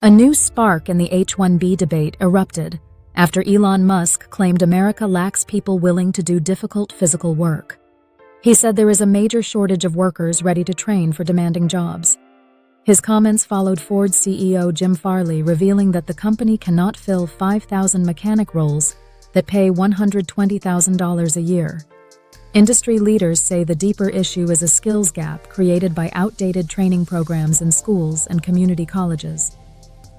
A new spark in the H1B debate erupted after Elon Musk claimed America lacks people willing to do difficult physical work. He said there is a major shortage of workers ready to train for demanding jobs. His comments followed Ford CEO Jim Farley revealing that the company cannot fill 5,000 mechanic roles that pay $120,000 a year. Industry leaders say the deeper issue is a skills gap created by outdated training programs in schools and community colleges.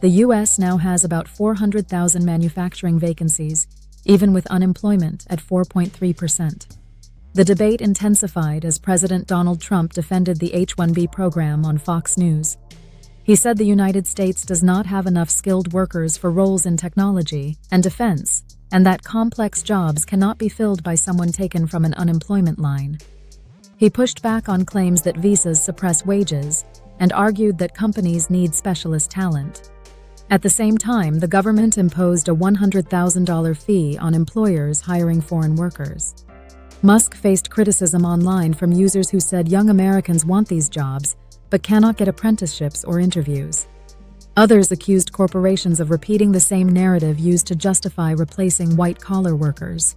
The U.S. now has about 400,000 manufacturing vacancies, even with unemployment at 4.3%. The debate intensified as President Donald Trump defended the H1B program on Fox News. He said the United States does not have enough skilled workers for roles in technology and defense, and that complex jobs cannot be filled by someone taken from an unemployment line. He pushed back on claims that visas suppress wages and argued that companies need specialist talent. At the same time, the government imposed a $100,000 fee on employers hiring foreign workers. Musk faced criticism online from users who said young Americans want these jobs, but cannot get apprenticeships or interviews. Others accused corporations of repeating the same narrative used to justify replacing white-collar workers.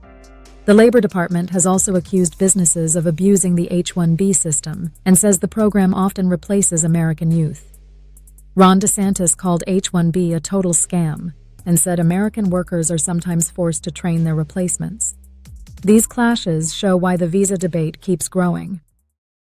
The Labor Department has also accused businesses of abusing the H1B system and says the program often replaces American youth. Ron DeSantis called H1B a total scam and said American workers are sometimes forced to train their replacements. These clashes show why the visa debate keeps growing.